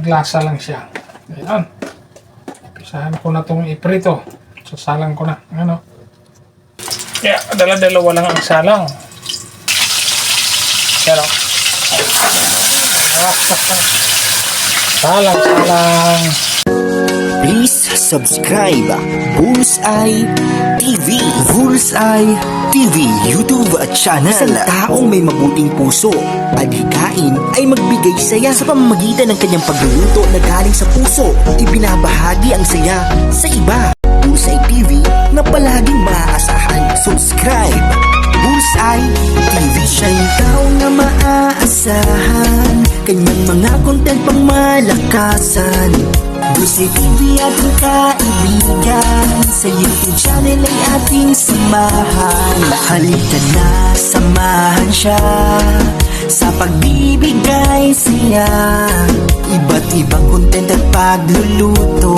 naglasa lang siya. Ayan. Pisahan ko na itong iprito. Sasalang ko na. Ano? Kaya, dala-dalawa lang ang salang. Yan o. Salang. Please subscribe Bullseye TV. Bullseye TV YouTube channel. Isang taong may mabuting puso, adhikain ay magbigay saya sa pamamagitan ng kanyang pagluluto na galing sa puso. Ibinabahagi ang saya sa iba. Bullseye TV na palaging maaasahan. Subscribe Bullseye TV. Siya'y tao na maaasahan, kanyang mga content pang malakasan. Bullseye TV ating kaibigan, sa YouTube channel ay ating samahan. Halika na, samahan siya sa pagbibigay siya. Iba't ibang content at pagluluto,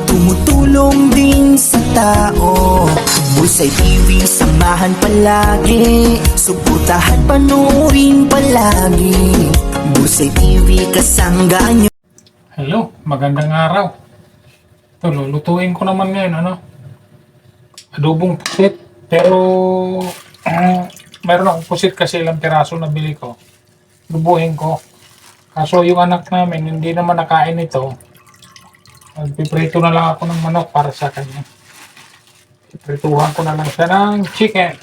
tumutulong din sa tao. Bullseye TV, samahan palagi, suportahan, panoorin palagi. Bullseye TV, kasangga nyo. Hello, magandang araw. Ito, lulutuin ko naman ngayon, adobong pusit. Pero, meron akong pusit kasi ilang piraso na bili ko. Lubuhin ko. Kaso yung anak namin, hindi naman nakain ito. Magpiprito na lang ako ng manok para sa kanya. Iprituhan ko na lang siya ng chicken.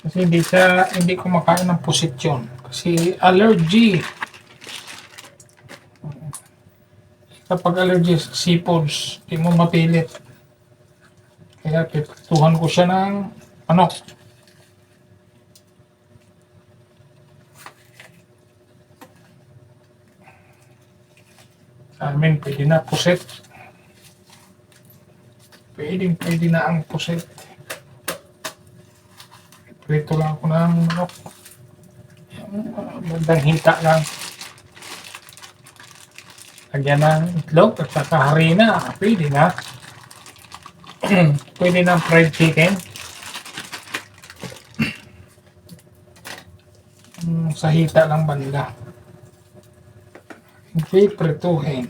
Kasi hindi ko makain ng pusit yun. Kasi allergy. Kapag allergy sa seafoods, hindi mo mapilit. Kaya piprituhan ko siya ng manok. Sa amin, pwede na pusit. Pwede na ang pusit. Prito lang ako ng manok. Bandang hita lang. Lagyan ng itlog at saka harina. Pwede na. Pwede na fried chicken. Sa hita lang banda. Okay, prituhin.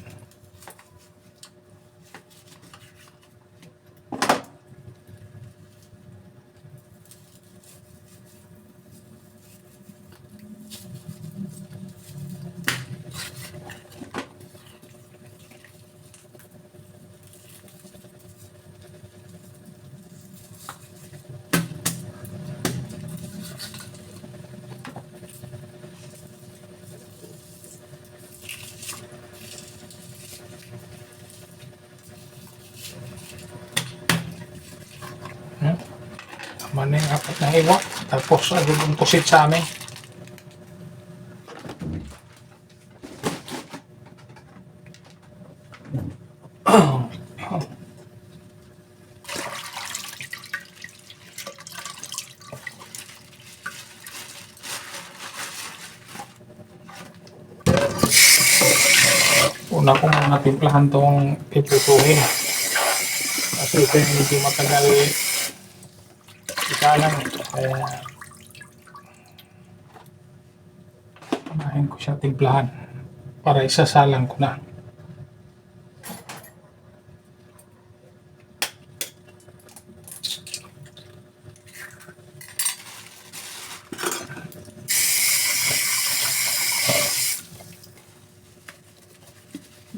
Tama na yung apat na hiwa. Tapos adobong pusit sa amin. Una ko muna timplahan itong piprituhin. Kasi ito yung medyo matagal isa lang. Kaya unahin ko siya timplahan para isasalang ko na.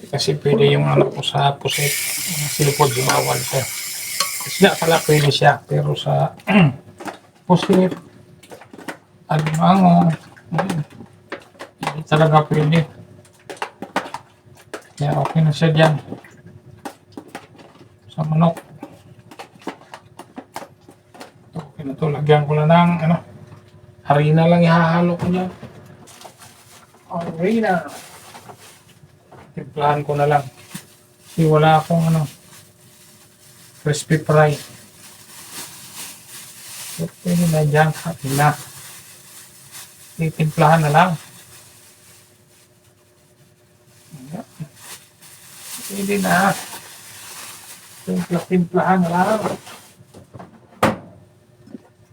Kasi pwede yung anak ko sa pusit, silipod yung awal ko. Isda pala pwede siya, pero sa pusit, alimango, hindi talaga pwede. Kaya okay na siya dyan. Sa manok. Okay na to, lagyan ko na ng harina lang ihahalo ko dyan. Harina. Timplahan ko na lang. Kasi wala akong crispy fry. So, pwede na dyan. Happy na. Timplahan na lang. Pwede na. Timplahan na lang.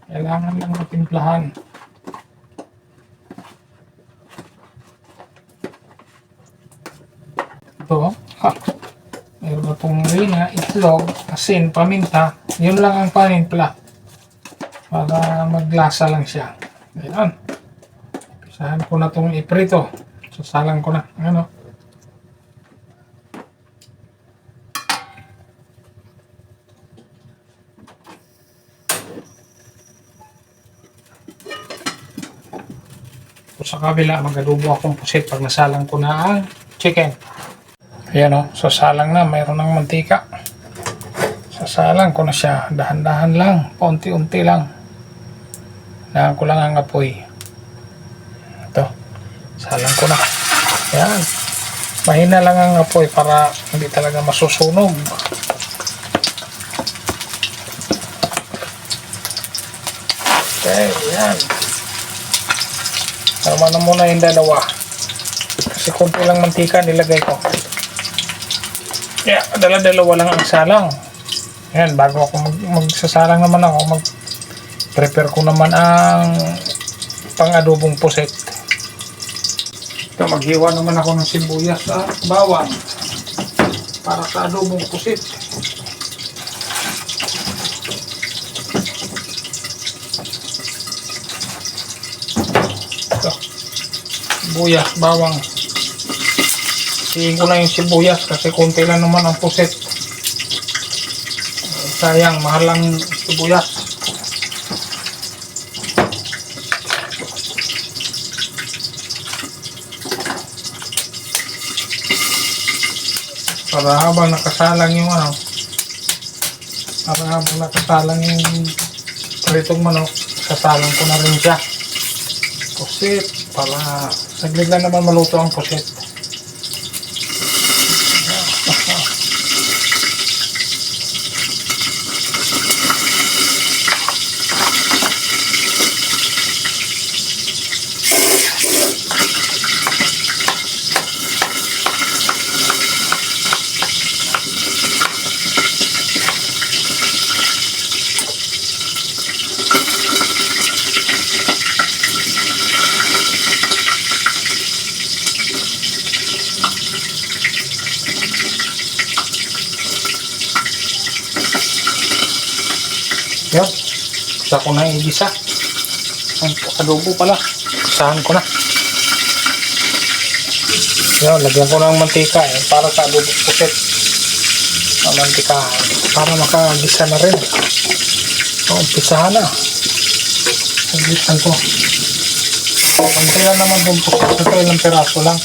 Kailangan lang matimplahan. Ito, ha. Meron na itong harina, itlog, asin, paminta. Yun lang ang panimpla. Para maglasa lang siya. Ayan. Pisahan ko na itong iprito. Sasalang ko na. Ano? Sa kabila, mag-adobo akong pusit pag nasalang ko na ang chicken. Ayan o, sasalang na, mayroon ng mantika. Sasalang ko na siya, dahan-dahan lang, paunti-unti lang. Dahan ko lang ang apoy. Ito, salang ko na. Ayan, mahina lang ang apoy para hindi talaga masusunog. Okay, ayan. Tama na muna yung dalawa. Kasi konti lang mantika nilagay ko. Yeah, dalawa lang ang salang. Ayan, bago ako magsasalang naman ako, mag-prepare ko naman ang pang-adobong puset. Ito, maghiwa naman ako ng sibuyas at bawang para sa adobong puset. Sibuyas, bawang. Hihin ko na yung sibuyas kasi konti lang naman ang puset. Sayang, mahal ang sibuyas. Para habang nakasalang yung pritong manok, sasalang ko na rin siya. Pusit, para saglit lang naman maluto ang pusit. Yun, isa ko na igisa. Ang adobo pala, isahan ko na. Yun, lagyan ko ng mantika para sa adobo puset. Ang mantika para makagisa na rin. So, umpisahan na. Naglisan ko. Kunti lang naman yung puset. Ito ilang piraso lang.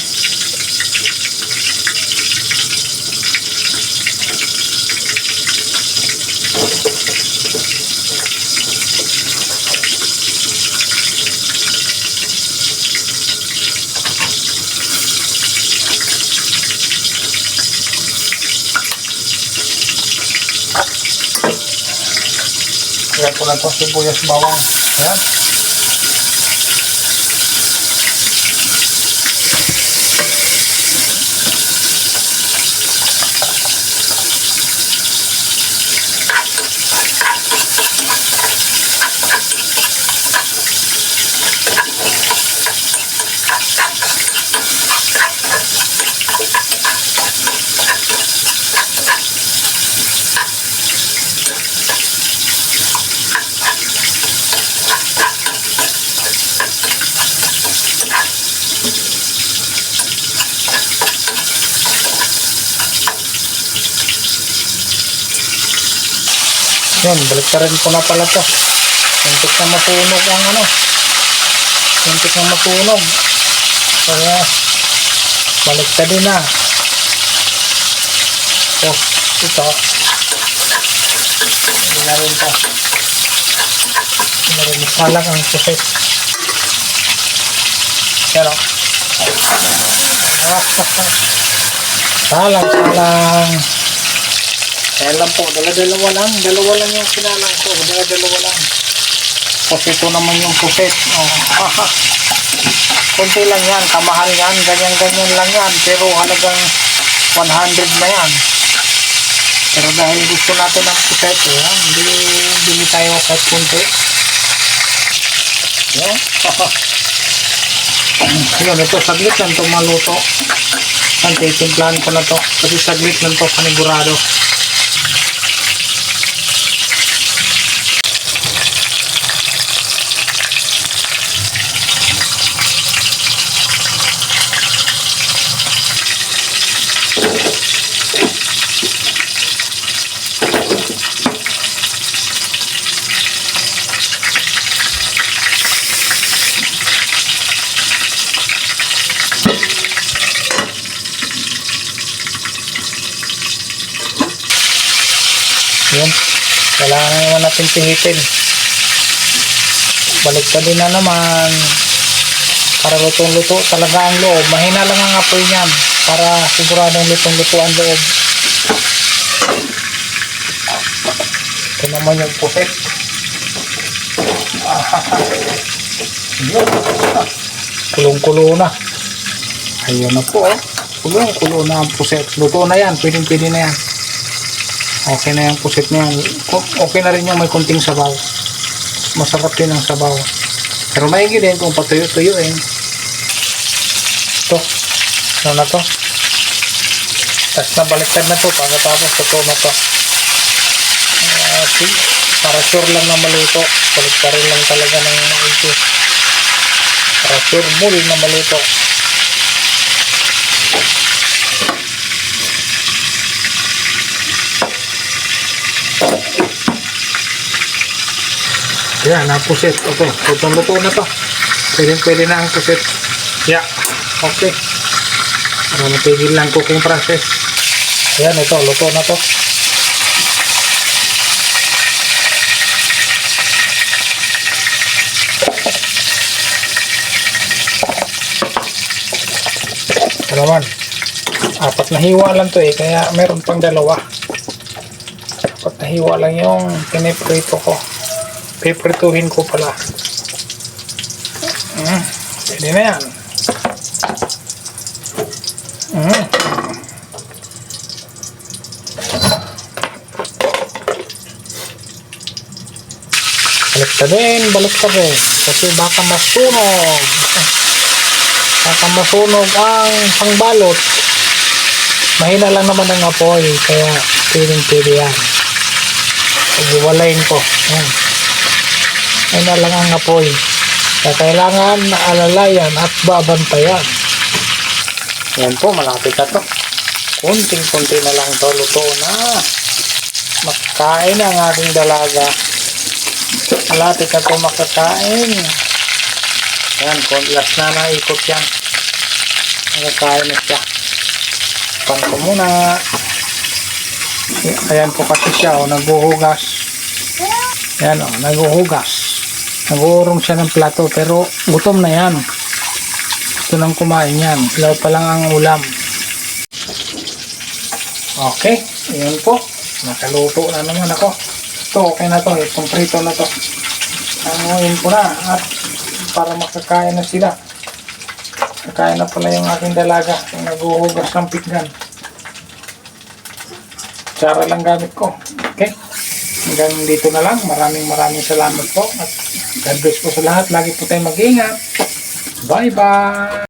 Lagyan ko na ito sibuyas bawang. Ayan. Yun, baliktarin ko na pala to. Muntik na masunog ang muntik na masunog. Kaya, baliktarin na. So, ito. Hindi na rin to. Hindi na rin salang ang puset. Pero, salang. Kaya lang po, dalawa lang yung sinalang ko, dalawa lang. Kasi ito naman yung puset. Oh. Kunti lang yan, kamahal yan, ganyan lang yan, pero halagang 100 na yan. Pero dahil gusto natin ng puset, bili tayo kahit kunti. Yan. Yun, ito saglit lang ito maluto. titimplahan ko na to. Kasi saglit lang to, panigurado. Yun. Kailangan naman natin pihitin. Balik ka din na naman. Para lutong-luto talaga ang loob. Mahina lang ang apoy niyan. Para siguradong lutong-luto ang loob. Ito naman yung puset. Yun. Kulong-kulo na. Ayun na po. Kulong-kulo na ang puset. Luto na yan. Pwedeng-pwede na yan. Okay na yung pusit niya. Okay na rin yung may kunting sabaw. Masarap din ang sabaw. Pero maigi din kung patuyo-tuyuin. Ito. Ano na to? Tapos nabaliktad na to. Pagkatapos ito na to. See? Para sure lang na maluto. Baliktarin lang talaga ng maigi. Para sure muli na maluto. Yan, ang pusit. Okay, lutong-luto na to. Pwede na ang pusit. Yeah, okay. Para matigil lang cooking process. Yan, ito, luto na to. Ito naman. 4 na hiwa lang to eh, kaya meron pang 2. 4 na hiwa lang yung piniprito ko. Piprituhin ko pala. Pwede na yan. Balik ka din. Kasi baka masunog. Baka masunog ang pangbalot. Mahina lang naman ang apoy. Kaya pwede yan. Pag-iwalayin ko. Mahina lang ang apoy. Kaya kailangan alalayan at babantayan. Yan po, malapit na to. Kunting-kunti na lang to. Luto na. Makakain ang ating dalaga. Malapit na to makakain. Yan, last na naikot yan. Makakain na siya. Pan ko muna. Ayan po kasi siya, naghuhugas. Ayan naghuhugas. Nag-uurong siya ng plato, pero gutom na yan. Ito nang kumain yan. Ilaw pa lang ang ulam. Okay, ayan po. Nakaluto na naman ako. Ito, okay na to. Itong prito na to. Anguin ko na. At para makakain na sila. Kakain na pala yung aking dalaga. Yung naghuhugas ng pinggan. Tsara lang gamit ko. Okay. Hanggang dito na lang. Maraming salamat po. At God bless po sa lahat. Lagi po tayong mag-ingat. Bye-bye.